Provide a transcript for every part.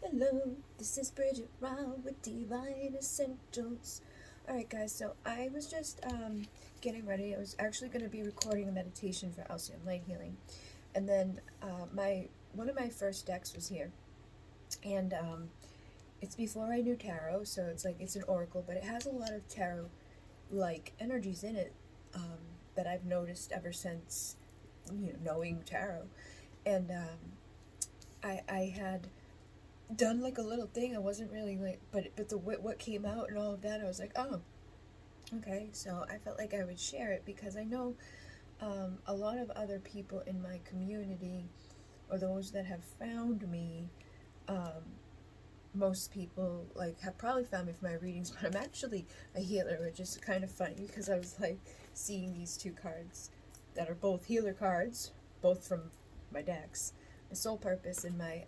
Hello, this is Bridget Rao with Divine Essentials. Alright guys, so I was just getting ready. I was actually going to be recording a meditation for Alcyon Light Healing. And then one of my first decks was here. And it's before I knew tarot, so it's an oracle, but it has a lot of tarot-like energies in it that I've noticed ever since, knowing tarot. And I had done like a little thing. I wasn't really like, but the what came out and all of that, I was like, oh, okay. So I felt like I would share it because I know a lot of other people in my community, or those that have found me, um, most people like have probably found me from my readings, but I'm actually a healer, which is kind of funny because I was like seeing these two cards that are both healer cards, both from my decks, my soul purpose and my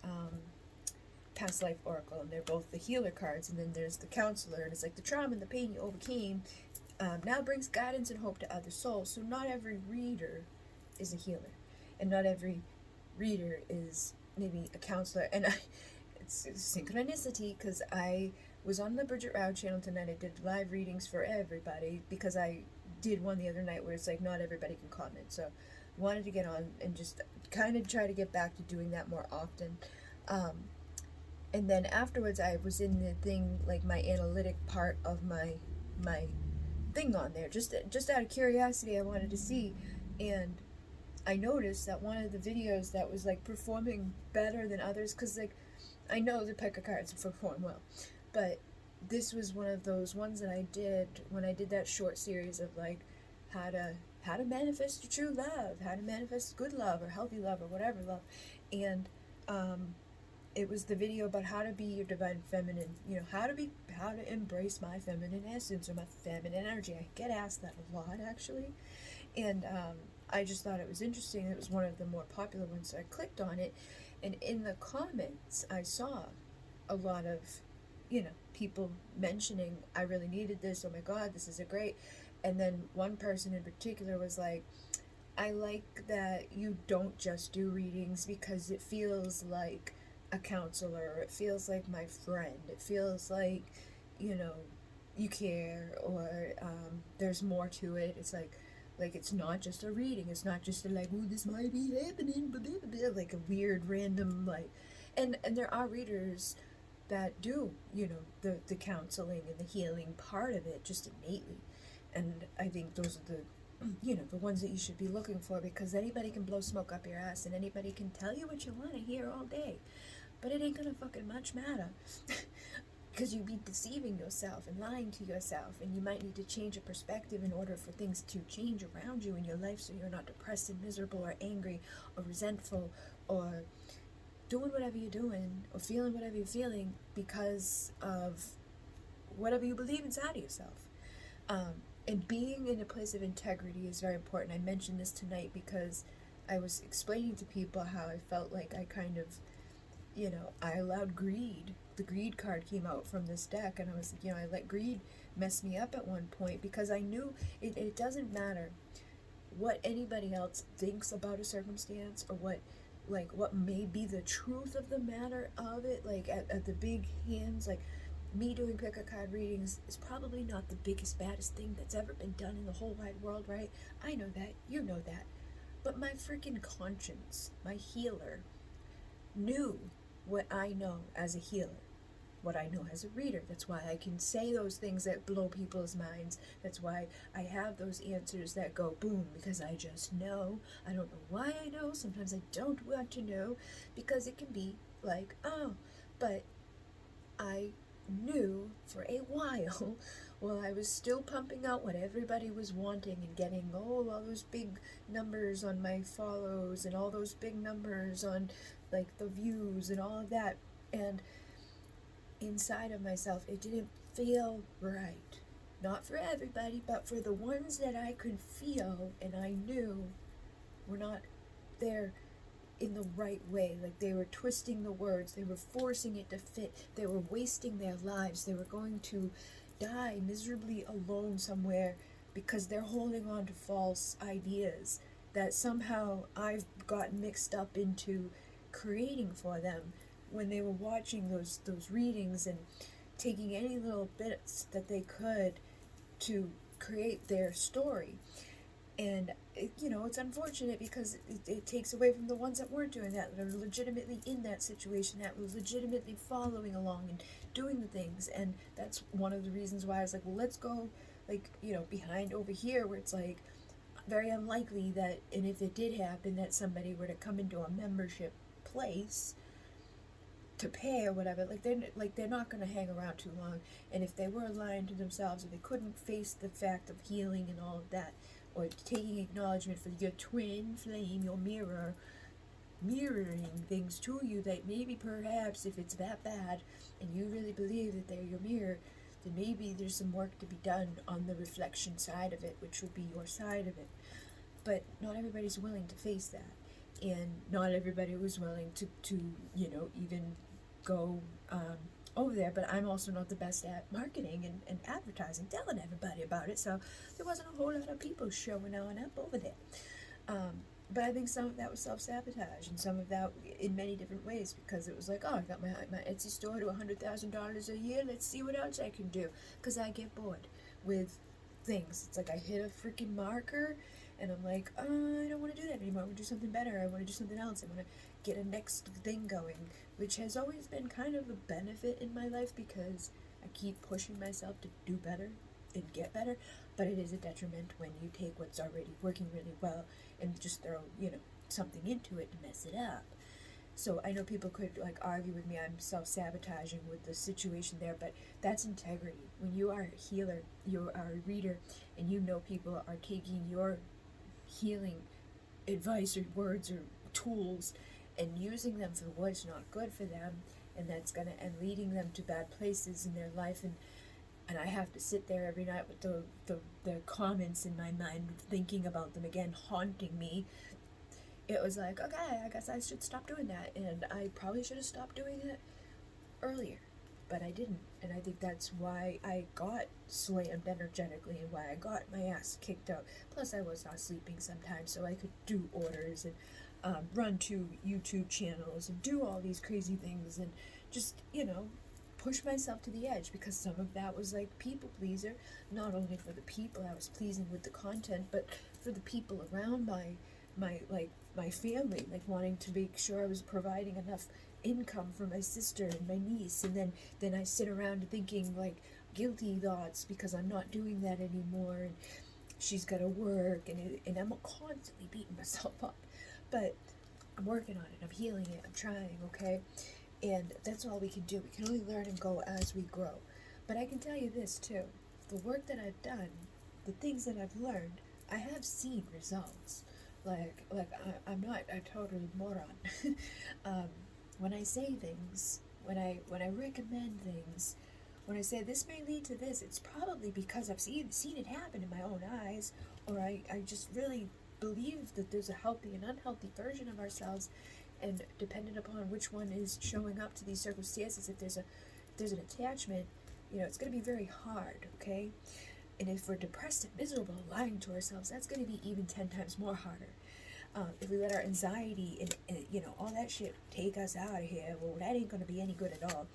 past life oracle, and they're both the healer cards. And then there's the counselor, and it's like the trauma and the pain you overcame now brings guidance and hope to other souls. So not every reader is a healer, and not every reader is maybe a counselor. And it's synchronicity because I was on the Bridget Rao channel tonight. I did live readings for everybody because I did one the other night where it's like not everybody can comment. So I wanted to get on and just kind of try to get back to doing that more often. And then afterwards I was in the thing, like my analytic part of my thing on there, just out of curiosity. I wanted to see, and I noticed that one of the videos that was like performing better than others, because like I know the pick of cards perform well, but this was one of those ones that I did when I did that short series of like how to manifest your true love, how to manifest good love or healthy love or whatever love. And it was the video about how to be your divine feminine, how to embrace my feminine essence or my feminine energy. I get asked that a lot, actually. And I just thought it was interesting. It was one of the more popular ones, so I clicked on it. And in the comments, I saw a lot of, people mentioning, I really needed this, oh my God, this is a great. And then one person in particular was like, I like that you don't just do readings because it feels like a counselor, or it feels like my friend, it feels like, you care, or there's more to it. It's like it's not just a reading, it's not just like, oh, this might be happening, blah, blah, blah, like a weird random like. And there are readers that do, the counseling and the healing part of it just innately. And I think those are the ones that you should be looking for, because anybody can blow smoke up your ass and anybody can tell you what you want to hear all day, but it ain't gonna fucking much matter. Because you'd be deceiving yourself and lying to yourself, and you might need to change your perspective in order for things to change around you in your life, so you're not depressed and miserable or angry or resentful or doing whatever you're doing or feeling whatever you're feeling because of whatever you believe inside of yourself. And being in a place of integrity is very important. I mentioned this tonight because I was explaining to people how I felt like I kind of, I allowed greed. The greed card came out from this deck, and I was like, I let greed mess me up at one point, because I knew it doesn't matter what anybody else thinks about a circumstance, or what may be the truth of the matter of it. Like at the big hands, like me doing pick a card readings is probably not the biggest, baddest thing that's ever been done in the whole wide world, right? I know that, you know that. But my freaking conscience, my healer, knew what I know as a healer, what I know as a reader. That's why I can say those things that blow people's minds. That's why I have those answers that go boom, because I just know. I don't know why I know. Sometimes I don't want to know, because it can be like, oh, but I knew for a while while I was still pumping out what everybody was wanting and getting all those big numbers on my follows and all those big numbers on like the views and all of that. And inside of myself, it didn't feel right. Not for everybody, but for the ones that I could feel and I knew were not there in the right way. Like they were twisting the words, they were forcing it to fit, they were wasting their lives, they were going to die miserably alone somewhere because they're holding on to false ideas that somehow I've gotten mixed up into creating for them, when they were watching those readings and taking any little bits that they could to create their story. And it's unfortunate because it takes away from the ones that weren't doing that are legitimately in that situation, that was legitimately following along and doing the things. And that's one of the reasons why I was like, well, let's go behind over here, where it's like very unlikely that, and if it did happen, that somebody were to come into a membership place to pay or whatever, they're not going to hang around too long. And if they were lying to themselves, or they couldn't face the fact of healing and all of that, or taking acknowledgement for your twin flame, your mirror, mirroring things to you, that maybe perhaps if it's that bad and you really believe that they're your mirror, then maybe there's some work to be done on the reflection side of it, which would be your side of it. But not everybody's willing to face that, and not everybody was willing to even go over there. But I'm also not the best at marketing and advertising, telling everybody about it, so there wasn't a whole lot of people showing on up over there. But I think some of that was self-sabotage, and some of that in many different ways, because it was like, oh, I got my Etsy store to $100,000 a year, let's see what else I can do, because I get bored with things. It's like I hit a freaking marker, and I'm like, oh, I don't want to do that anymore. I want to do something better. I want to do something else. I want to get a next thing going, which has always been kind of a benefit in my life, because I keep pushing myself to do better and get better, but it is a detriment when you take what's already working really well and just throw, something into it to mess it up. So I know people could argue with me, I'm self-sabotaging with the situation there, but that's integrity. When you are a healer, you are a reader, and people are taking your healing advice or words or tools and using them for what's not good for them, and that's and leading them to bad places in their life, and I have to sit there every night with the comments in my mind, thinking about them again, haunting me. It was like, okay, I guess I should stop doing that, and I probably should have stopped doing it earlier, but I didn't, and I think that's why I got slammed energetically, and why I got my ass kicked out. Plus, I was not sleeping sometimes, so I could do orders and run 2 YouTube channels and do all these crazy things, and just, push myself to the edge, because some of that was like people pleaser, not only for the people I was pleasing with the content, but for the people around my family, wanting to make sure I was providing enough income for my sister and my niece, and then I sit around thinking guilty thoughts because I'm not doing that anymore, and she's got to work, and I'm constantly beating myself up, but I'm working on it, I'm healing it, I'm trying, okay? And that's all we can do. We can only learn and go as we grow. But I can tell you this too, the work that I've done, the things that I've learned, I have seen results. I'm not a total moron. When I say things, when I recommend things, when I say this may lead to this, it's probably because I've seen it happen in my own eyes, or I just really believe that there's a healthy and unhealthy version of ourselves, and dependent upon which one is showing up to these circumstances, if there's an attachment, it's going to be very hard, okay? And if we're depressed and miserable, lying to ourselves, that's going to be even 10 times more harder. If we let our anxiety and all that shit take us out of here, well, that ain't going to be any good at all.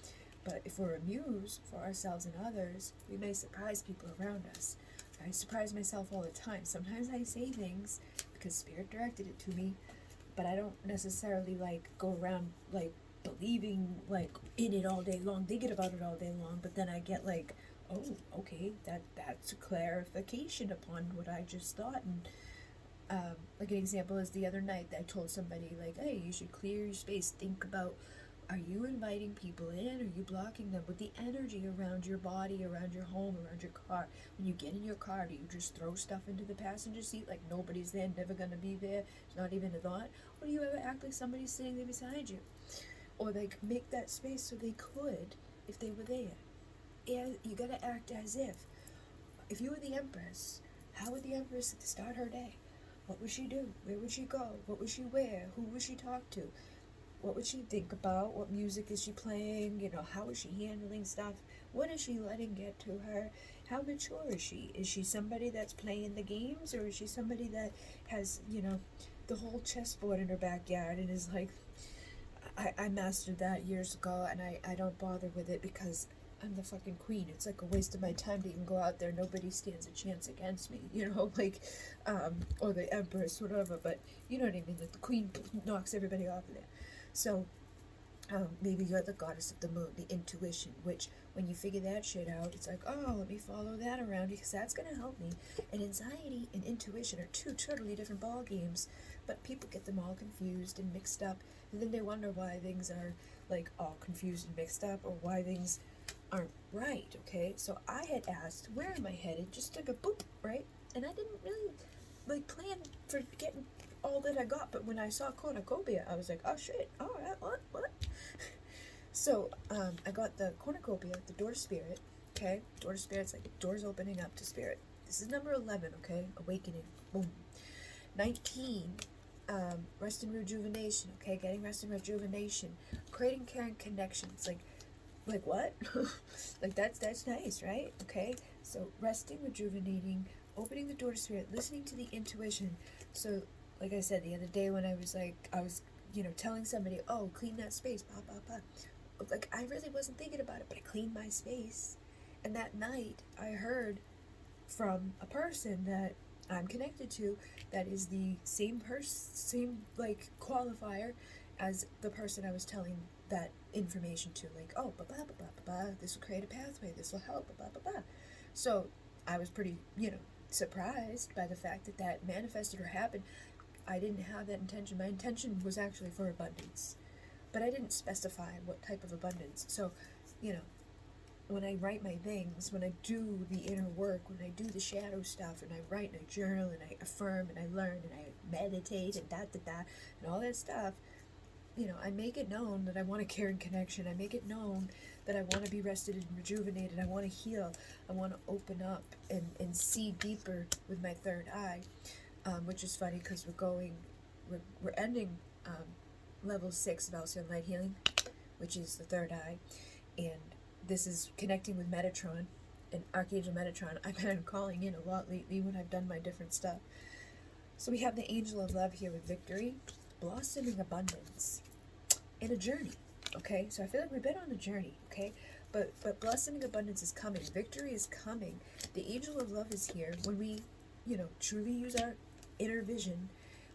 But if we're amused for ourselves and others, we may surprise people around us. I surprise myself all the time. Sometimes I say things because Spirit directed it to me, but I don't necessarily go around believing in it all day long, thinking about it all day long. But then I get oh, okay, that's a clarification upon what I just thought. And an example is the other night that I told somebody hey, you should clear your space. Think about, are you inviting people in? Are you blocking them with the energy around your body, around your home, around your car? When you get in your car, do you just throw stuff into the passenger seat like nobody's there, never gonna be there, it's not even a thought? Or do you ever act like somebody's sitting there beside you? Or make that space so they could if they were there? And you gotta act as if you were the Empress, how would the Empress start her day? What would she do? Where would she go? What would she wear? Who would she talk to? What would she think about? What music is she playing? How is she handling stuff? What is she letting get to her? How mature is she? Is she somebody that's playing the games, or is she somebody that has, the whole chessboard in her backyard and is I mastered that years ago, and I don't bother with it because I'm the fucking queen. It's like a waste of my time to even go out there. Nobody stands a chance against me, you know, like, or the empress, whatever. But you know what I mean? Like the queen knocks everybody off of there. So maybe you're the goddess of the moon, the intuition, which when you figure that shit out, it's like, oh, let me follow that around because that's going to help me. And anxiety and intuition are two totally different ball games, but people get them all confused and mixed up, and then they wonder why things are like all confused and mixed up, or why things aren't right. Okay, so I had asked, where am I headed? Just took a boop, right? And I didn't really like plan for getting all that I got, but when I saw cornucopia, I was like, oh shit, all right, what? So I got the cornucopia, the door to spirit. Okay, door to spirit's like doors opening up to spirit. This is number 11. Okay, awakening. Boom. 19. Rest and rejuvenation. Okay, getting rest and rejuvenation. Creating caring connections. Like what? Like that's nice, right? Okay, so resting, rejuvenating, opening the door to spirit, listening to the intuition. So like I said the other day when I was telling somebody, oh, clean that space, blah blah blah. Like I really wasn't thinking about it, but I cleaned my space, and that night I heard from a person that I'm connected to that is the same like qualifier as the person I was telling that information to. Like, oh, this will create a pathway, this will help, So I was pretty, surprised by the fact that that manifested or happened. I didn't have that intention. My intention was actually for abundance, but I didn't specify what type of abundance. So, when I write my things, when I do the inner work, when I do the shadow stuff, and I write and I journal and I affirm and I learn and I meditate and and all that stuff, I make it known that I want a caring connection. I make it known that I want to be rested and rejuvenated. I want to heal. I want to open up and see deeper with my third eye, which is funny because we're ending level 6 of Alcyon Light Healing, which is the third eye, and this is connecting with Metatron and Archangel Metatron. I've been calling in a lot lately when I've done my different stuff. So we have the Angel of Love here with Victory, blossoming abundance, and a journey. Okay, so I feel like we've been on a journey. Okay, but blossoming abundance is coming. Victory is coming. The Angel of Love is here. When we, truly use our inner vision,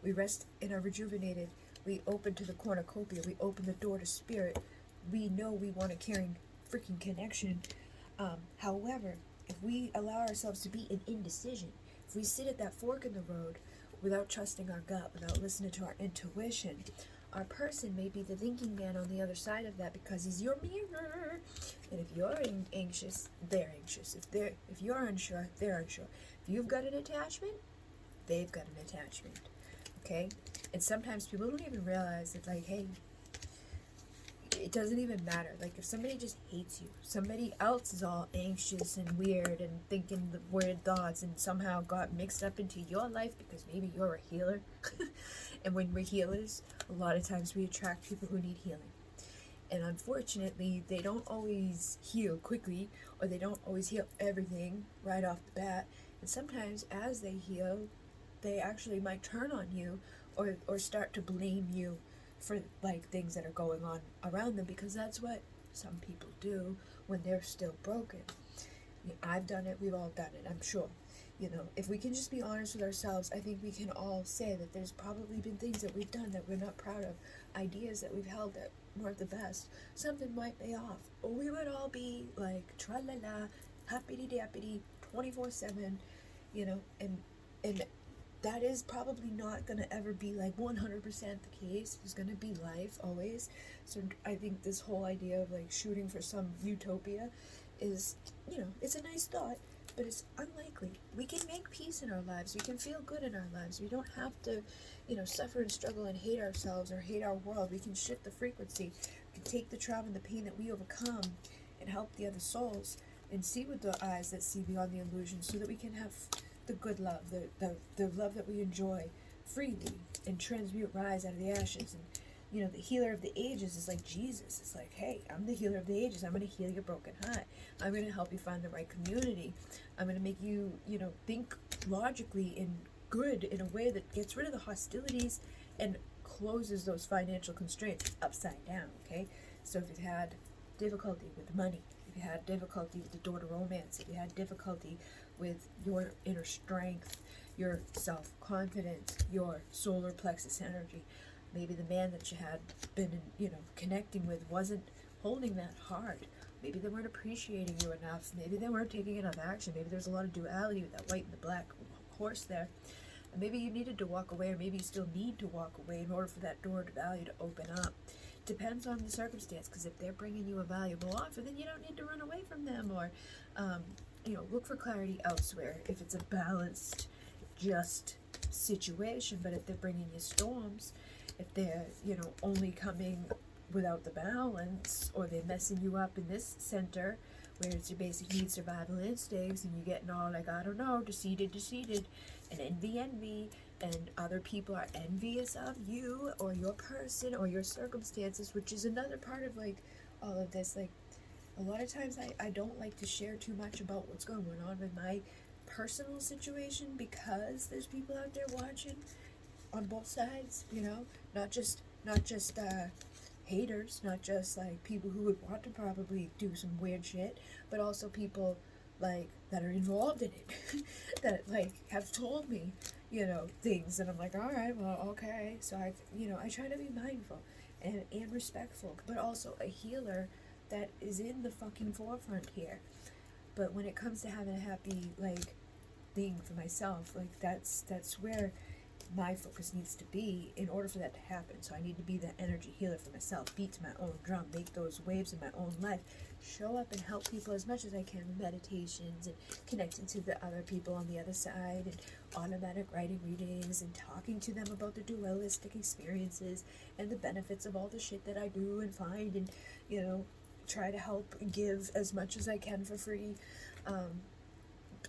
we rest and are rejuvenated. We open to the cornucopia. We open the door to spirit. We know we want a caring freaking connection. However, if we allow ourselves to be in indecision, if we sit at that fork in the road without trusting our gut, without listening to our intuition, our person may be the thinking man on the other side of that because he's your mirror. And if you're anxious, they're anxious. If you're unsure, they're unsure. If you've got an attachment, they've got an attachment. Okay? And sometimes people don't even realize that, like, hey, it doesn't even matter. Like, if somebody just hates you, somebody else is all anxious and weird and thinking the weird thoughts and somehow got mixed up into your life because maybe you're a healer. And when we're healers, a lot of times we attract people who need healing. And unfortunately, they don't always heal quickly, or they don't always heal everything right off the bat. And sometimes as they heal, they actually might turn on you or start to blame you for like things that are going on around them, because that's what some people do when they're still broken. I've done it, we've all done it, I'm sure. If we can just be honest with ourselves, I think we can all say that there's probably been things that we've done that we're not proud of, ideas that we've held that weren't the best. Something might pay off, or we would all be like tra-la-la, happity-dappity, 24/7, and that is probably not going to ever be like 100% the case. There's going to be life always. So I think this whole idea of like shooting for some utopia is, it's a nice thought, but it's unlikely. We can make peace in our lives. We can feel good in our lives. We don't have to, suffer and struggle and hate ourselves or hate our world. We can shift the frequency. We can take the trauma and the pain that we overcome and help the other souls and see with the eyes that see beyond the illusion, so that we can have the good love, the love that we enjoy freely and transmute, rise out of the ashes. And the healer of the ages is like Jesus. It's like, hey, I'm the healer of the ages. I'm going to heal your broken heart. I'm going to help you find the right community. I'm going to make you, think logically and good in a way that gets rid of the hostilities and closes those financial constraints upside down, okay? So if you've had difficulty with money, if you had difficulty with the door to romance, if you had difficulty with your inner strength, your self-confidence, your solar plexus energy, maybe the man that you had been, connecting with wasn't holding that hard. Maybe they weren't appreciating you enough. Maybe they weren't taking enough action. Maybe there's a lot of duality with that white and the black horse there. And maybe you needed to walk away, or maybe you still need to walk away in order for that door to value to open up. Depends on the circumstance, because if they're bringing you a valuable offer, then you don't need to run away from them, or look for clarity elsewhere if it's a balanced, just situation. But if they're bringing you storms, if they're only coming without the balance, or they're messing you up in this center where it's your basic needs, survival instincts, and you're getting all like, I don't know, deceited, and envy, and other people are envious of you or your person or your circumstances, which is another part of like all of this. Like, a lot of times I don't like to share too much about what's going on with my personal situation, because there's people out there watching on both sides, not just haters, not just like people who would want to probably do some weird shit, but also people like that are involved in it that like have told me things, and I'm like, all right, well, okay. So I try to be mindful and respectful, but also a healer that is in the fucking forefront here. But when it comes to having a happy like thing for myself, like that's where my focus needs to be in order for that to happen. So I need to be that energy healer for myself, beat to my own drum, make those waves in my own life, show up and help people as much as I can with meditations and connecting to the other people on the other side, and automatic writing readings, and talking to them about the dualistic experiences and the benefits of all the shit that I do and find, and try to help and give as much as I can for free,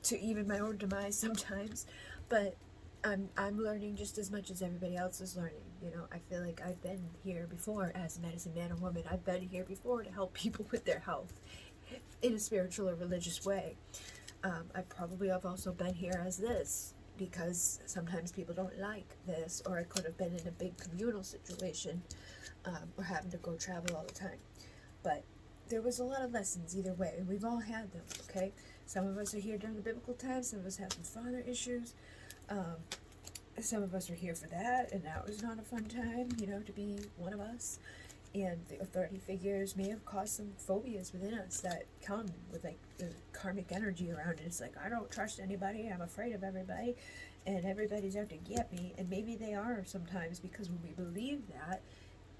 to even my own demise sometimes. But I'm learning just as much as everybody else is learning. I feel like I've been here before as a medicine man or woman. I've been here before to help people with their health in a spiritual or religious way. I've also been here as this, because sometimes people don't like this, or I could have been in a big communal situation, or having to go travel all the time. But there was a lot of lessons either way, and we've all had them, okay? Some of us are here during the biblical times, some of us have some father issues. Some of us are here for that, and that was not a fun time, to be one of us. And the authority figures may have caused some phobias within us that come with like the karmic energy around it. It's like, I don't trust anybody, I'm afraid of everybody, and everybody's out to get me. And maybe they are sometimes, because when we believe that,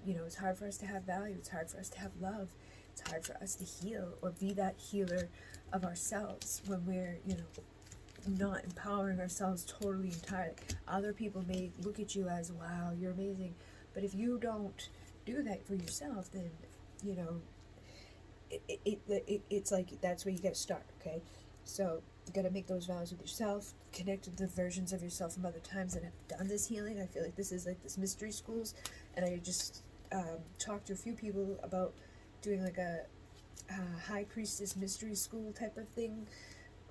it's hard for us to have value, it's hard for us to have love, it's hard for us to heal or be that healer of ourselves when we're, not empowering ourselves totally entirely. Other people may look at you as, wow, you're amazing, but if you don't do that for yourself, then it's like that's where you got to start. Okay, so you got to make those vows with yourself, connect with the versions of yourself from other times that have done this healing. I feel like this is like this mystery schools, and I just talked to a few people about doing like a high priestess mystery school type of thing,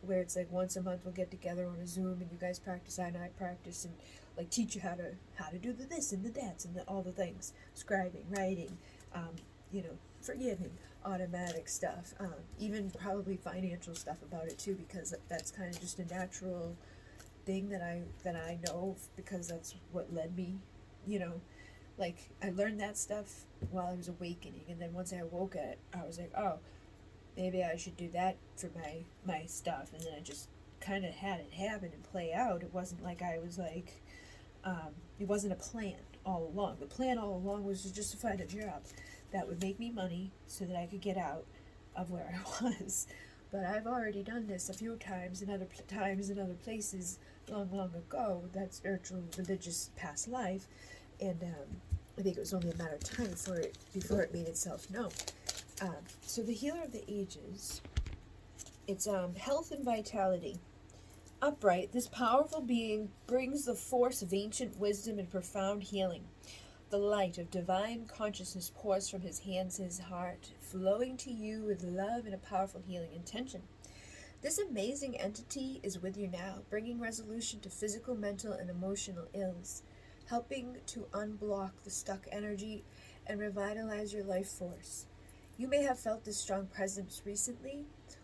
where it's like once a month we'll get together on a Zoom, and you guys practice and I practice, and like teach you how to do the this and the dance and all the things, scribing, writing, forgiving, automatic stuff, even probably financial stuff about it too, because that's kind of just a natural thing that I know, because that's what led me, like I learned that stuff while I was awakening, and then once I awoke at it, I was like, oh, maybe I should do that for my stuff. And then I just kind of had it happen and play out. It wasn't like I was like, it wasn't a plan all along. The plan all along was just to find a job that would make me money so that I could get out of where I was. But I've already done this a few times, in other places long ago, with that spiritual religious past life, and I think it was only a matter of time before it made itself known. So the healer of the ages, it's health and vitality. Upright, this powerful being brings the force of ancient wisdom and profound healing. The light of divine consciousness pours from his hands to his heart, flowing to you with love and a powerful healing intention. This amazing entity is with you now, bringing resolution to physical, mental, and emotional ills. helping to unblock the stuck energy and revitalize your life force. You may have felt this strong presence recently,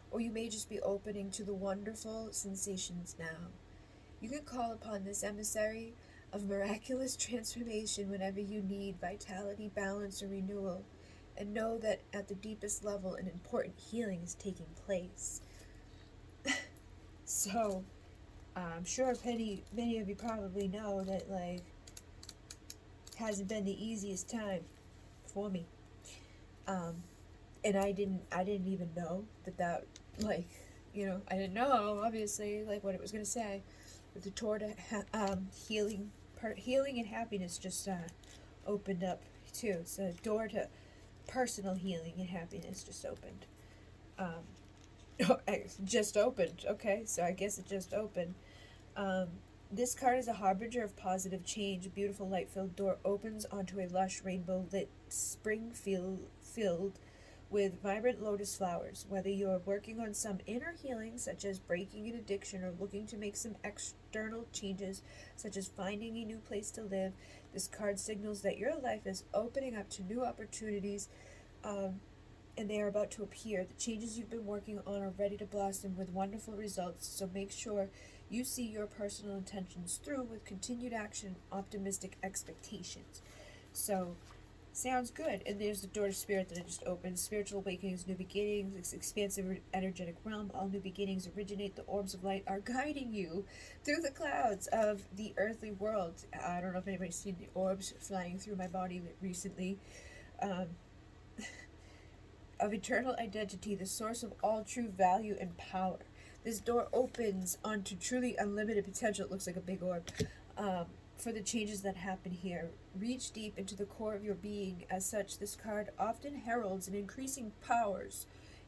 or you may just be opening to the wonderful sensations now. You can call upon this emissary of miraculous transformation whenever you need vitality, balance, or renewal, and know that at the deepest level an important healing is taking place. So, I'm sure many of you probably know that, like, hasn't been the easiest time for me. And I didn't even know that, like, I didn't know, obviously, like, what it was going to say. But the door to healing and happiness just opened up, too. So the door to personal healing and happiness just opened. Just opened. Okay, so I guess it just opened. This card is a harbinger of positive change. A beautiful light-filled door opens onto a lush, rainbow-lit spring filled with vibrant lotus flowers. Whether you are working on some inner healing, such as breaking an addiction, or looking to make some external changes, such as finding a new place to live, this card signals that your life is opening up to new opportunities, and they are about to appear. The changes you've been working on are ready to blossom with wonderful results, so make sure you see your personal intentions through with continued action, optimistic expectations. So, sounds good. And there's the door to spirit that I just opened. Spiritual awakenings, new beginnings, expansive energetic realm. All new beginnings originate. The orbs of light are guiding you through the clouds of the earthly world. I don't know if anybody's seen the orbs flying through my body recently. Of eternal identity, the source of all true value and power. This door opens onto truly unlimited potential. It looks like a big orb. For the changes that happen here. Reach deep into the core of your being. As such, this card often heralds an increasing powers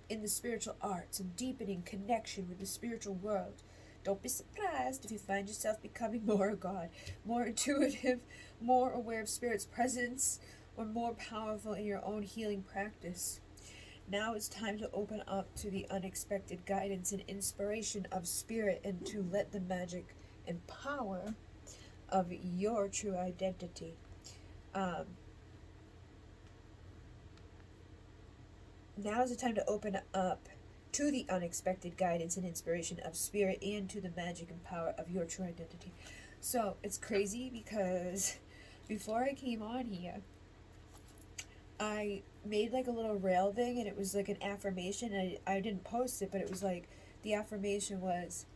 in the spiritual arts and deepening connection with the spiritual world. Don't be surprised if you find yourself becoming more a god, more intuitive, more aware of spirit's presence, or more powerful in your own healing practice. Now it's time to open up to the unexpected guidance and inspiration of spirit, and to let the magic and power of your true identity. Now is the time to open up to the unexpected guidance and inspiration of spirit, and to the magic and power of your true identity. So it's crazy because before I came on here, I made like a little rail thing, and it was like an affirmation, and I didn't post it, but it was like, the affirmation was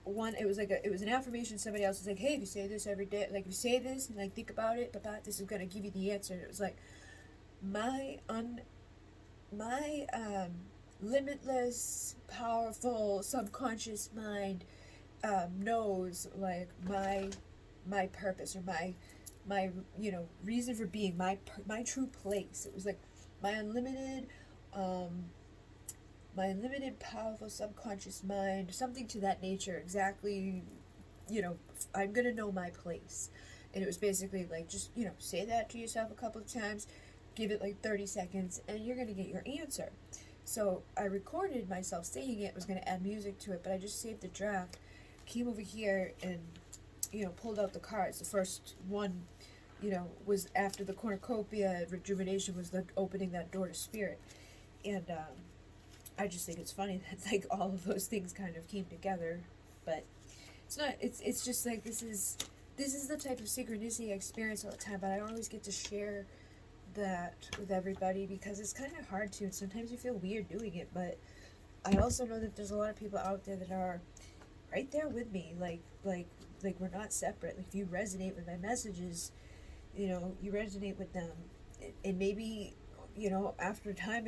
it was an affirmation. Somebody else was like, hey, if you say this every day, like, if you say this and like think about it, this is gonna give you the answer. And it was like, my limitless, powerful subconscious mind knows, like, my purpose, or my reason for being, my true place. It was like my unlimited powerful subconscious mind, something to that nature. Exactly, I'm gonna know my place. And it was basically like, just say that to yourself a couple of times, give it like 30 seconds, and you're gonna get your answer. So I recorded myself saying it, was gonna add music to it, but I just saved the draft, came over here, and pulled out the cards. The first one, was after the cornucopia. Rejuvenation was the opening that door to spirit. And I just think it's funny that like all of those things kind of came together. But it's not, it's just like, this is the type of synchronicity I experience all the time, but I don't always get to share that with everybody because it's kind of hard to, and sometimes you feel weird doing it. But I also know that there's a lot of people out there that are right there with me, like we're not separate. Like, if you resonate with my messages, you resonate with them, and maybe after time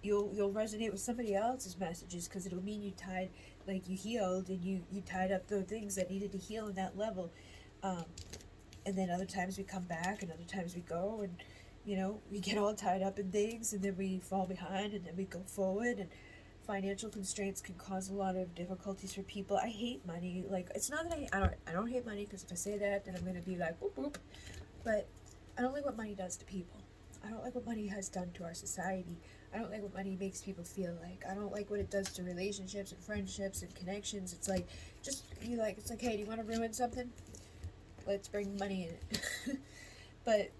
you'll resonate with somebody else's messages, because it'll mean you healed, and you tied up the things that needed to heal on that level. And then other times we come back, and other times we go, and we get all tied up in things, and then we fall behind, and then we go forward. And financial constraints can cause a lot of difficulties for people. I hate money. Like, it's not that I don't hate money, because if I say that, then I'm gonna be like, whoop whoop. But I don't like what money does to people. I don't like what money has done to our society. I don't like what money makes people feel like. I don't like what it does to relationships and friendships and connections. It's like, it's like, hey, do you want to ruin something? let's bring money in. But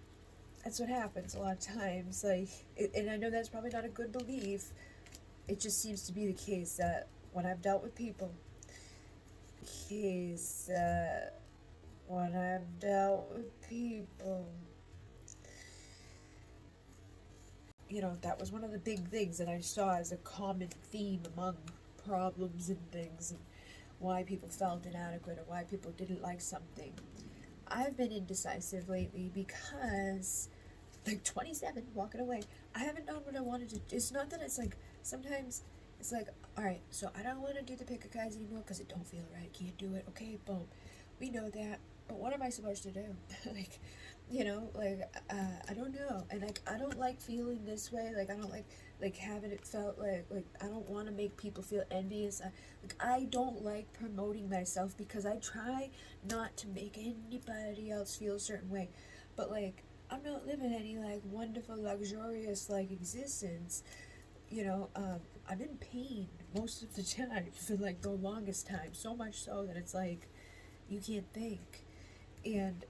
that's what happens a lot of times. Like, and I know that's probably not a good belief. It just seems to be the case that when I've dealt with people, case when I've dealt with people, that was one of the big things that I saw as a common theme among problems and things, and why people felt inadequate or why people didn't like something. I've been indecisive lately because, like 27, walking away, I haven't known what I wanted to do. It's not that it's like, sometimes it's like, alright, so I don't want to do the pick a guys anymore because it don't feel right, can't do it, okay, boom. We know that, but what am I supposed to do? Like, I don't know, and like, I don't like feeling this way, like, I don't like having it felt like, I don't want to make people feel envious, I don't like promoting myself because I try not to make anybody else feel a certain way, but like, I'm not living any like wonderful, luxurious like existence. I'm in pain most of the time for like the longest time, so much so that it's like you can't think. And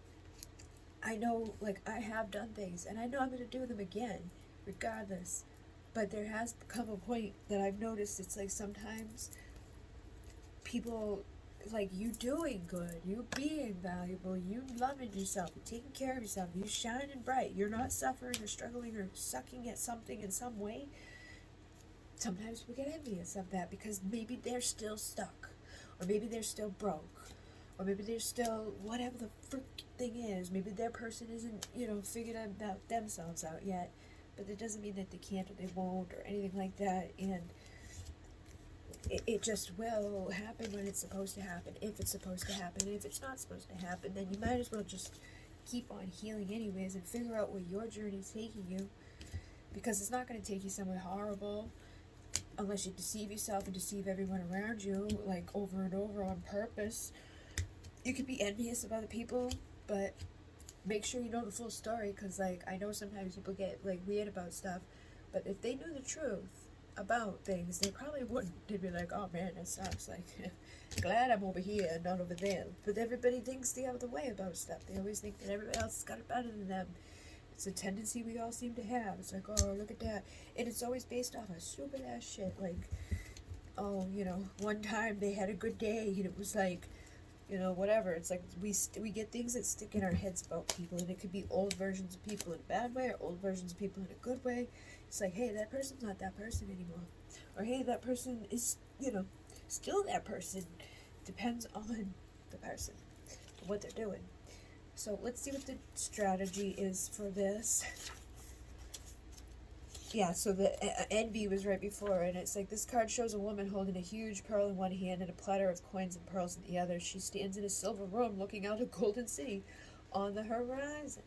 I know, like, I have done things, and I know I'm gonna do them again, regardless. But there has come a point that I've noticed it's like sometimes people, like, you doing good, you being valuable, you loving yourself, you taking care of yourself, you shining bright, you're not suffering or struggling or sucking at something in some way. Sometimes we get envious of that because maybe they're still stuck, or maybe they're still broke, or maybe they're still whatever the frick thing is. Maybe their person isn't, figured out themselves out yet, but it doesn't mean that they can't or they won't or anything like that. And it just will happen when it's supposed to happen, if it's supposed to happen. And if it's not supposed to happen, then you might as well just keep on healing anyways and figure out where your journey's taking you, because it's not going to take you somewhere horrible unless you deceive yourself and deceive everyone around you, like, over and over on purpose. You can be envious of other people, but make sure you know the full story, because, like, I know sometimes people get, like, weird about stuff, but if they knew the truth about things, they probably wouldn't. They'd be like, oh man, that sucks, like, glad I'm over here and not over there. But everybody thinks the other way about stuff. They always think that everybody else has got it better than them. It's a tendency we all seem to have. It's like, oh, look at that. And it's always based off of stupid ass shit. Like, oh, one time they had a good day and it was like, whatever. It's like we get things that stick in our heads about people, and it could be old versions of people in a bad way or old versions of people in a good way. It's like, hey, that person's not that person anymore. Or, hey, that person is, still that person. Depends on the person, what they're doing. So let's see what the strategy is for this. Yeah, so the envy was right before, and it's like, this card shows a woman holding a huge pearl in one hand and a platter of coins and pearls in the other. She stands in a silver room looking out a golden city on the horizon.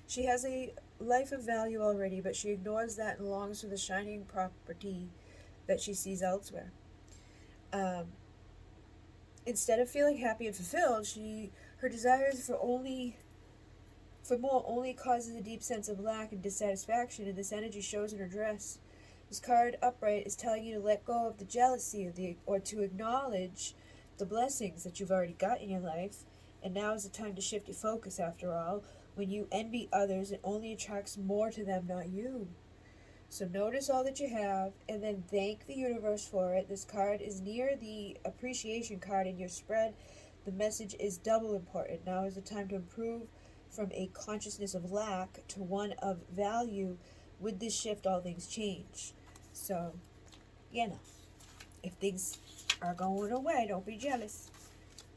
She has a life of value already, but she ignores that and longs for the shining property that she sees elsewhere. Instead of feeling happy and fulfilled, her desires for more only causes a deep sense of lack and dissatisfaction, and this energy shows in her dress. This card upright is telling you to let go of the jealousy or to acknowledge the blessings that you've already got in your life, and now is the time to shift your focus. After all, when you envy others, it only attracts more to them, not you. So notice all that you have, and then thank the universe for it. This card is near the appreciation card in your spread. The message is double important. Now is the time to improve from a consciousness of lack to one of value. With this shift, all things change. So, if things are going away, don't be jealous.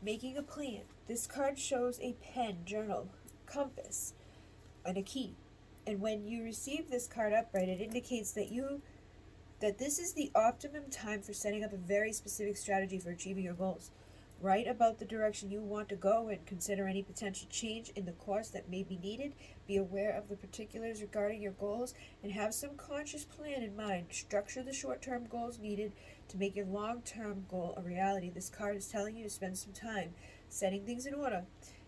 Making a plan. This card shows a pen, journal, compass, and a key. And when you receive this card upright, it indicates that this is the optimum time for setting up a very specific strategy for achieving your goals. Write about the direction you want to go and consider any potential change in the course that may be needed. Be aware of the particulars regarding your goals and have some conscious plan in mind. Structure the short-term goals needed to make your long-term goal a reality. This card is telling you to spend some time setting things in order.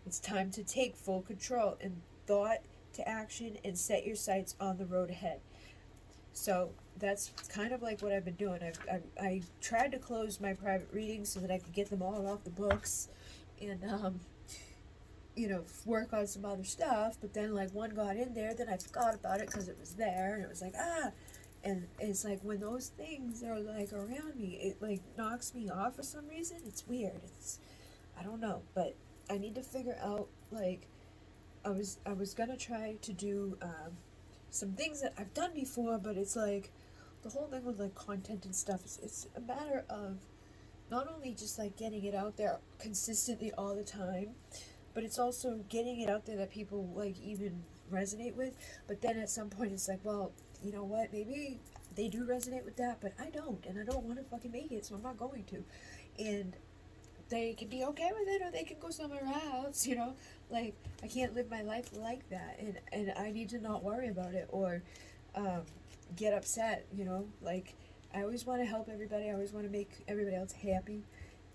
It's time to take full control and thought to action and set your sights on the road ahead. So that's kind of like what I've been doing. I tried to close my private readings so that I could get them all off the books, and work on some other stuff, but then like one got in there, then I forgot about it because it was there, and it was like, and it's like when those things are like around me, it like knocks me off for some reason. It's weird. I don't know, but I need to figure out like I was gonna try to do some things that I've done before, but it's like the whole thing with like content and stuff. It's a matter of not only just like getting it out there consistently all the time, but it's also getting it out there that people like even resonate with. But then at some point it's like, well, you know what, maybe they do resonate with that, but I don't, and I don't want to fucking make it, so I'm not going to. And they can be okay with it, or they can go somewhere else, like I can't live my life like that, and I need to not worry about it, or get upset, like I always want to help everybody, I always want to make everybody else happy,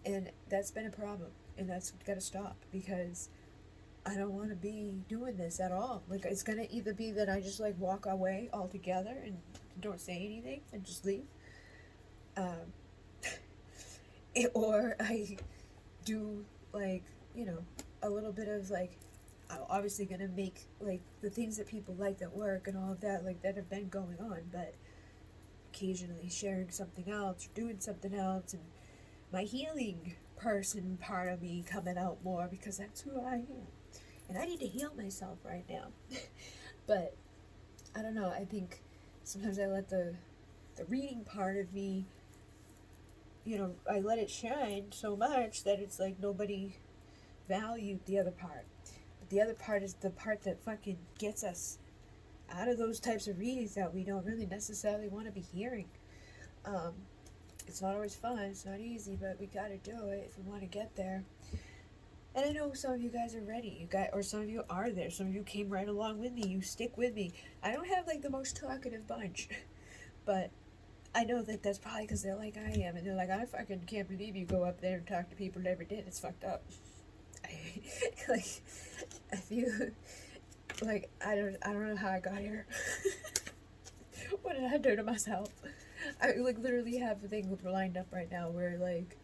and that's been a problem, and that's got to stop, because I don't want to be doing this at all. Like, it's gonna either be that I just like walk away altogether and don't say anything and just leave, um, or I do like a little bit of like, I'm obviously gonna make like the things that people like that work and all of that, like that have been going on, but occasionally sharing something else or doing something else, and my healing person part of me coming out more, because that's who I am, and I need to heal myself right now. But I don't know, I think sometimes I let the reading part of me, I let it shine so much that it's like nobody valued the other part. But the other part is the part that fucking gets us out of those types of readings that we don't really necessarily want to be hearing. It's not always fun, it's not easy, but we gotta do it if we want to get there. And I know some of you guys are ready, or some of you are there, some of you came right along with me, you stick with me. I don't have like the most talkative bunch, but I know that that's probably because they're like I am, and they're like, I fucking can't believe you go up there and talk to people who never did. It's fucked up. Like, I feel like I don't know how I got here. What did I do to myself? I like literally have a thing lined up right now where like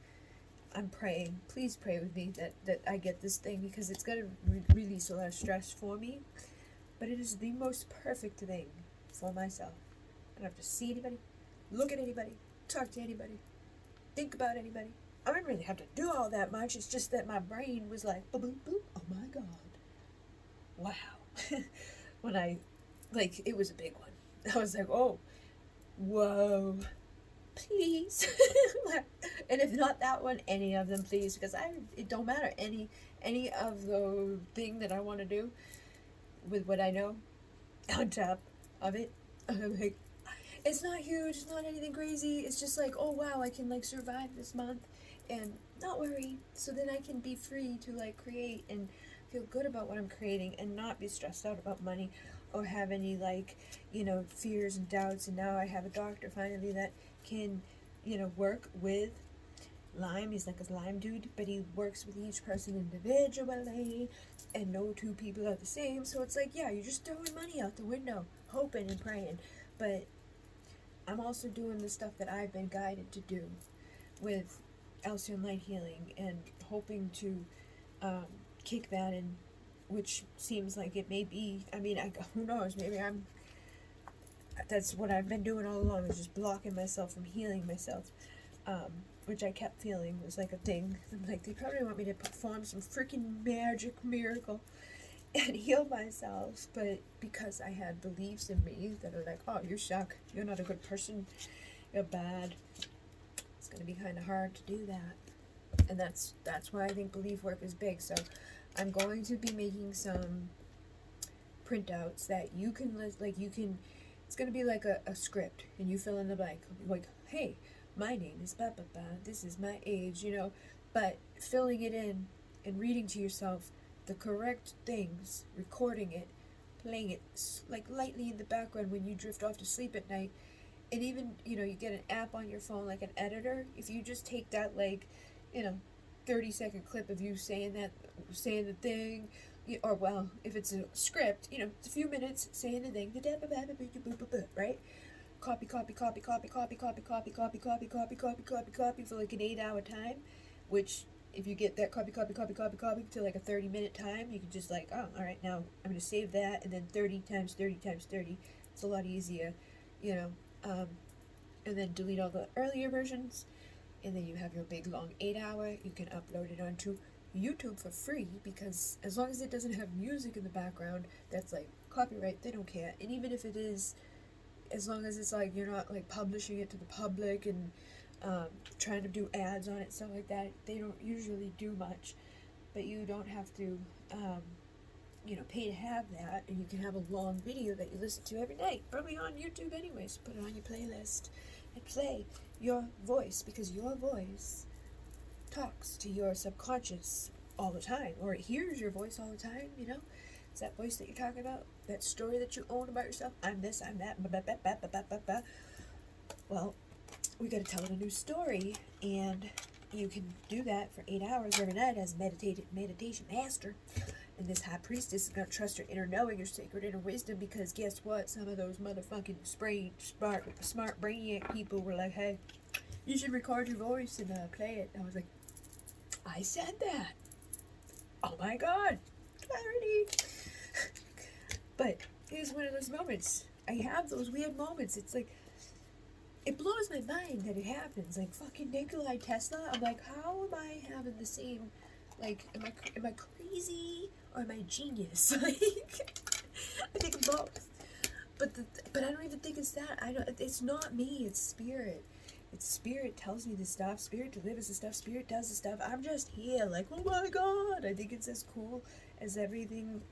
I'm praying. Please pray with me that I get this thing, because it's gonna release a lot of stress for me. But it is the most perfect thing for myself. I don't have to see anybody, look at anybody, talk to anybody, think about anybody. I don't really have to do all that much. It's just that my brain was like, boop, boop, boop. Oh my God. Wow. When it was a big one. I was like, oh, whoa, please. And if not that one, any of them, please. Because it don't matter. Any of the thing that I want to do with what I know on top of it. I'm like, it's not huge, it's not anything crazy, it's just like, oh wow, I can like survive this month and not worry, so then I can be free to like create and feel good about what I'm creating and not be stressed out about money or have any like, fears and doubts. And now I have a doctor finally that can, work with Lyme. He's like a Lyme dude, but he works with each person individually, and no two people are the same. So it's like, yeah, you're just throwing money out the window, hoping and praying. But I'm also doing the stuff that I've been guided to do with Alcyon Light Healing, and hoping to kick that in, which seems like it may be, who knows, maybe that's what I've been doing all along, is just blocking myself from healing myself, which I kept feeling was like a thing. I'm like, they probably want me to perform some freaking magic miracle and heal myself, but because I had beliefs in me that are like, oh, you suck, you're not a good person, you're bad, it's gonna be kind of hard to do that. And that's why I think belief work is big. So I'm going to be making some printouts that you can it's gonna be like a script, and you fill in the blank, like, hey, my name is blah blah blah, this is my age, but filling it in and reading to yourself the correct things, recording it, playing it like lightly in the background when you drift off to sleep at night. And even, you get an app on your phone, like an editor. If you just take that 30-second clip of you saying the thing, or well, if it's a script, it's a few minutes saying the thing, right? Copy for like an 8-hour time, which if you get that copy to like a 30-minute time, you can just like, oh, all right, now I'm gonna save that, and then 30 times 30 times 30. It's a lot easier, you know. And then delete all the earlier versions, and then you have your big long 8-hour. You can upload it onto YouTube for free, because as long as it doesn't have music in the background, that's like copyright. They don't care. And even if it is, as long as it's like you're not like publishing it to the public and trying to do ads on it, stuff like that, they don't usually do much. But you don't have to pay to have that, and you can have a long video that you listen to every night, probably on YouTube anyways. Put it on your playlist and play your voice, because your voice talks to your subconscious all the time, or it hears your voice all the time, It's that voice that you're talking about, that story that you own about yourself. I'm this, I'm that, blah, blah, blah, blah, blah, blah, blah. Well, we gotta tell it a new story, and you can do that for 8 hours every night as meditation master. And this high priestess is gonna trust her inner knowing, her sacred inner wisdom, because guess what? Some of those motherfucking smart brainiac people were like, hey, you should record your voice and play it. I was like, I said that. Oh my god, clarity. But it's one of those moments. I have those weird moments. It's like, it blows my mind that it happens. Like fucking Nikola Tesla. I'm like, how am I having the same? Like, am I crazy or am I genius? Like, I think I'm both. But I don't even think it's that. It's not me. It's spirit. It's spirit tells me this stuff. Spirit delivers the stuff. Spirit does the stuff. I'm just here, like, oh my god. I think it's as cool as everything,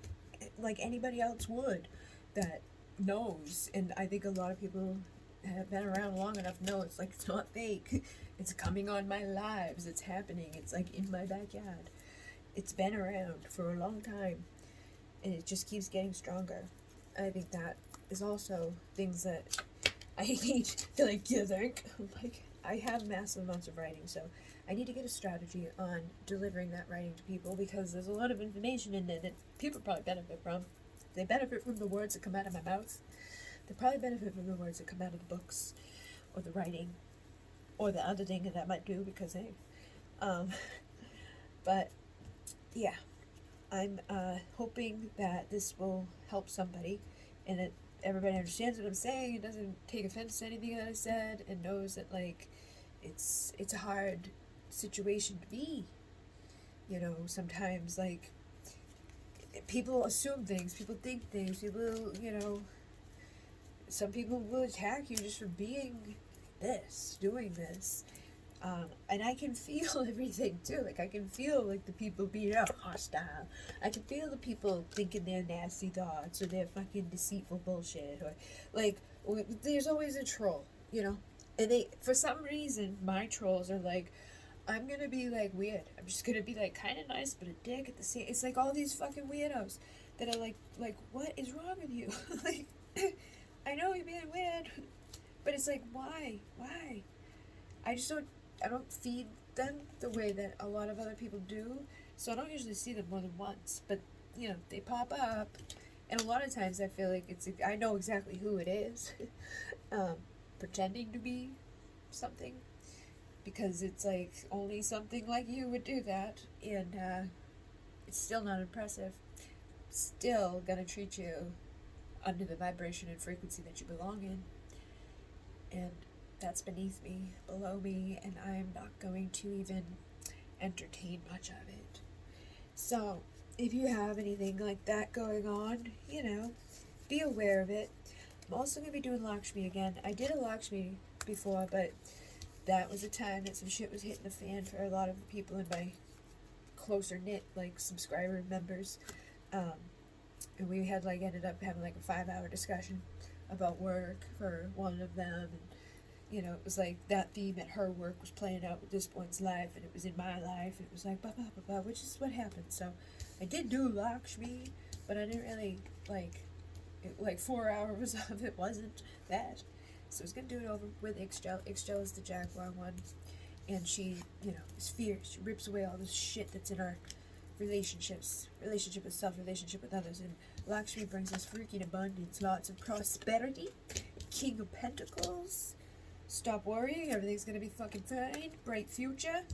like anybody else would, that knows. And I think a lot of people have been around long enough know it's like, it's not fake. It's coming on my lives. It's happening. It's like in my backyard. It's been around for a long time, and it just keeps getting stronger. I think that is also things that I need to like I have massive amounts of writing, so I need to get a strategy on delivering that writing to people, because there's a lot of information in there that people probably benefit from. They benefit from the words that come out of my mouth. They probably benefit from the words that come out of the books, or the writing, or the editing that I might do, because hey, but yeah, I'm hoping that this will help somebody, and that everybody understands what I'm saying and doesn't take offense to anything that I said, and knows that like it's a hard situation to be. Sometimes like people assume things, people think things, people, some people will attack you just for being this, doing this. And I can feel everything too. Like, I can feel like the people being hostile. I can feel the people thinking their nasty thoughts or their fucking deceitful bullshit, or like, there's always a troll, And they, for some reason, my trolls are like, I'm gonna be like weird. I'm just gonna be like kind of nice, but a dick at the same. It's like all these fucking weirdos that are like, what is wrong with you? Like, I know you're being weird, but it's like, why? I don't feed them the way that a lot of other people do, so I don't usually see them more than once, but, they pop up, and a lot of times I feel like I know exactly who it is, pretending to be something, because it's like, only something like you would do that, and, it's still not impressive. Still gonna treat you under the vibration and frequency that you belong in, and that's beneath me, below me, and I'm not going to even entertain much of it. So, if you have anything like that going on, be aware of it. I'm also going to be doing Lakshmi again. I did a Lakshmi before, but that was a time that some shit was hitting the fan for a lot of the people in my closer knit, like, subscriber members. And we had, ended up having, a 5-hour discussion about work for one of them, and it was like that theme at her work was playing out with this one's life, and it was in my life, and it was like, blah, blah, blah, blah, which is what happened. So, I did do Lakshmi, but I didn't really, 4 hours of it wasn't that. So I was going to do it over with Ixchel. Ixchel is the Jaguar one, and she, is fierce. She rips away all this shit that's in our relationships, relationship with self, relationship with others, and Lakshmi brings us freaking abundance, lots of prosperity, King of Pentacles. Stop worrying, everything's gonna be fucking fine. Bright future.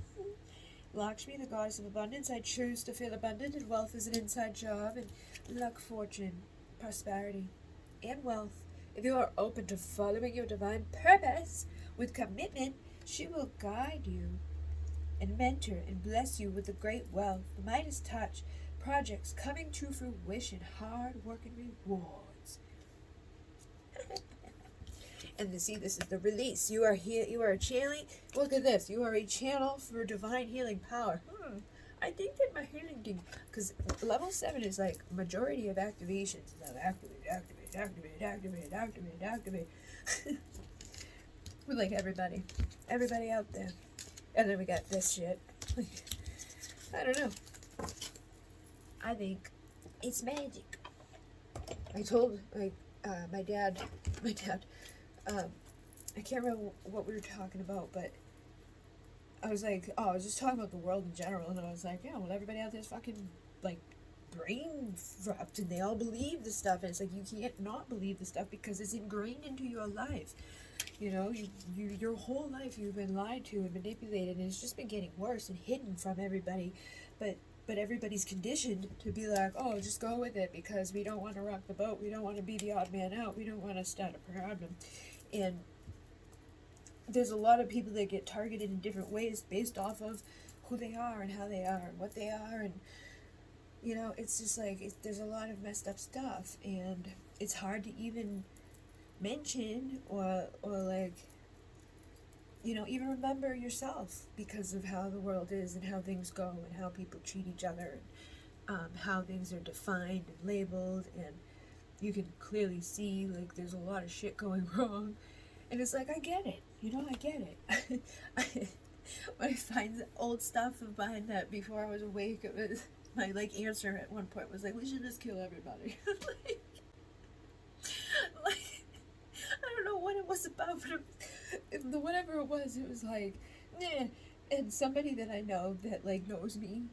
Lakshmi, the goddess of abundance. I choose to feel abundant, and wealth is an inside job, and luck, fortune, prosperity, and wealth. If you are open to following your divine purpose with commitment, she will guide you and mentor and bless you with the great wealth, the Midas touch, projects coming to fruition, hard work and rewards. And this is the release. You are here, you are channeling. Look at this. You are a channel for divine healing power. I think that my healing thing, because level 7 is like majority of activations. So activate. With like everybody out there. And then we got this shit. I don't know. I think it's magic. I told my dad, I can't remember what we were talking about, but I was like, I was just talking about the world in general, and I was like, yeah, well, everybody out there's fucking, like, brain wrapped, and they all believe this stuff, and it's like, you can't not believe this stuff, because it's ingrained into your life. You know, your whole life you've been lied to and manipulated, and it's just been getting worse and hidden from everybody, but everybody's conditioned to be like, oh, just go with it, because we don't want to rock the boat, we don't want to be the odd man out, we don't want to start a problem. And there's a lot of people that get targeted in different ways based off of who they are and how they are and what they are, and you know, it's just like there's a lot of messed up stuff, and it's hard to even mention or like, you know, even remember yourself because of how the world is and how things go and how people treat each other, and how things are defined and labeled, and you can clearly see like there's a lot of shit going wrong. And it's like, I get it, you know, I get it. When I find old stuff of mine that before I was awake, it was my like answer at one point was like, we should just kill everybody. like, I don't know what it was about, but whatever it was like, nah. And somebody that I know that like knows me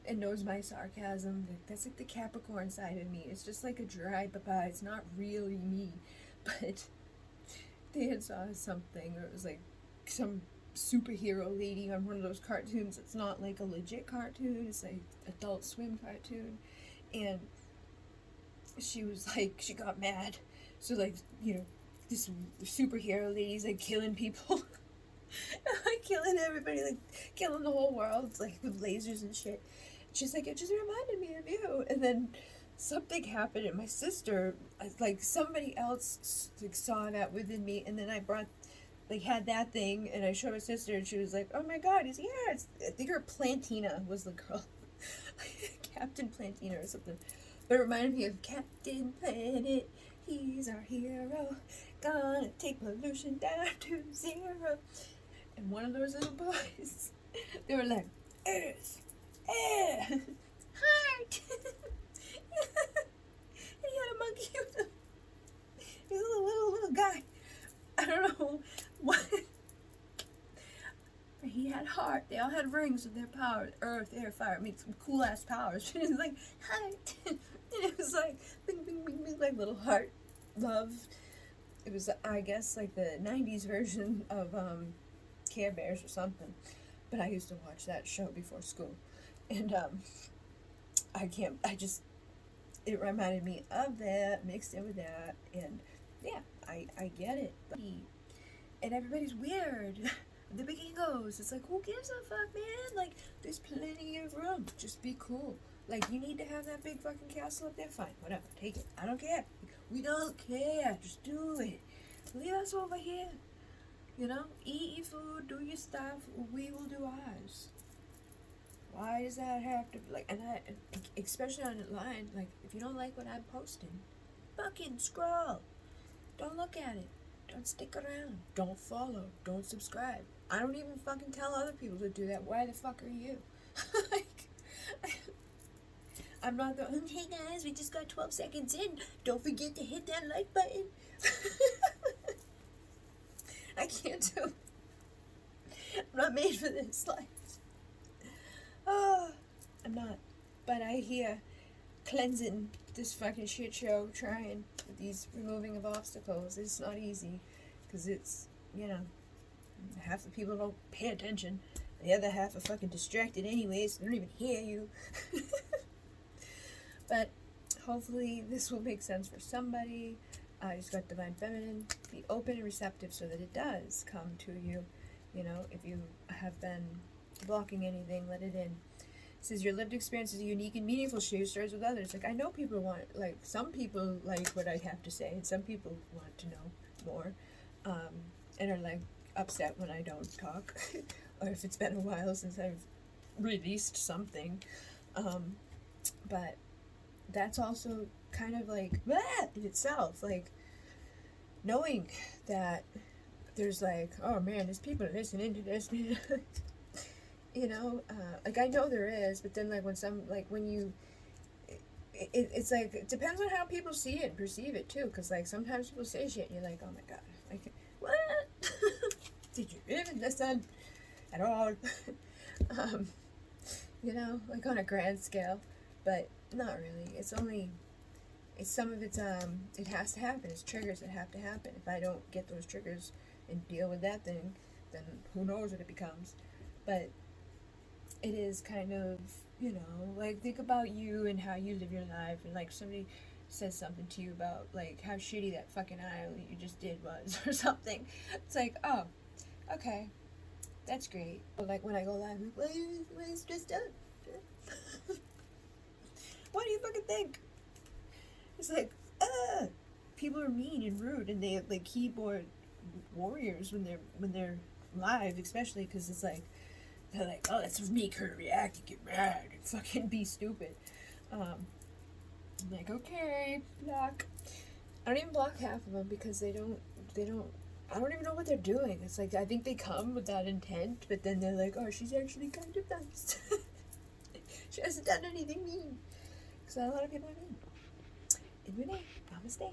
and knows my sarcasm, like, that's like the Capricorn side of me. It's just like a dry papa. It's not really me, but they had saw something, or it was like some superhero lady on one of those cartoons. It's not like a legit cartoon, it's like Adult Swim cartoon, and she was like, she got mad, so like, you know, this superhero lady's like killing people. Like killing everybody, like killing the whole world, like with lasers and shit. She's like, it just reminded me of you. And then something happened, and my sister, like somebody else like saw that within me, and then I brought, like, had that thing, and I showed my sister, and she was like, oh my god, it's, yeah, it's, I think her Plantina was the girl. Captain Plantina or something. But it reminded me of Captain Planet, he's our hero, gonna take pollution down to 0. And one of those little boys, they were like, Earth, air, heart. And he had a monkey with him. He was a little guy. I don't know what. He had heart. They all had rings of their powers. Earth, air, fire. I mean, some cool ass powers. It was like heart. And it was like bing, bing, bing, bing, like little heart, love. It was, I guess, like the 90s version of Care Bears or something. But I used to watch that show before school. And it reminded me of that, mixed in with that, and yeah, I get it. And everybody's weird. The big egos. It's like, who gives a fuck, man? Like, there's plenty of room. Just be cool. Like, you need to have that big fucking castle up there? Fine, whatever. Take it. I don't care. We don't care. Just do it. Leave us over here. You know? Eat your food. Do your stuff. We will do ours. Why does that have to be like, and especially online, like, if you don't like what I'm posting, fucking scroll. Don't look at it. Don't stick around. Don't follow. Don't subscribe. I don't even fucking tell other people to do that. Why the fuck are you? Like, I'm not going, hey guys, we just got 12 seconds in. Don't forget to hit that like button. I can't do it. I'm not made for this life. Oh, I'm not. But I hear cleansing this fucking shit show, trying with these removing of obstacles. It's not easy, because it's, you know, half the people don't pay attention, The other half are fucking distracted anyways, so they don't even hear you. But hopefully this will make sense for somebody. I just got Divine Feminine. Be open and receptive so that it does come to you. You know, if you have been blocking anything, let it in. It says your lived experience is unique and meaningful. Share your stories with others. Like, I know people want, like, some people like what I have to say, and some people want to know more, and are like upset when I don't talk, or if it's been a while since I've released something. But that's also kind of like in itself, like knowing that there's like, oh man, there's people listening to this. You know, like I know there is, but then like when you, it's like, it depends on how people see it and perceive it too, because like sometimes people say shit and you're like, oh my god, like what? Did you even listen at all? You know, like on a grand scale, but not really. It's some of it's it has to happen. It's triggers that have to happen. If I don't get those triggers and deal with that thing, then who knows what it becomes. But it is kind of, you know, like think about you and how you live your life, and like somebody says something to you about like how shitty that fucking aisle that you just did was or something. It's like, oh, okay, that's great. But like when I go live, I'm like, why are you stressed out? What do you fucking think? It's like, people are mean and rude, and they like keyboard warriors when they're live, especially because it's like they're like, oh, let's make her react and get mad and fucking be stupid. I'm like, okay, block. I don't even block half of them because they don't. I don't even know what they're doing. It's like I think they come with that intent, but then they're like, oh, she's actually kind of nice. She hasn't done anything mean. Because a lot of people are mean. In Renee, namaste.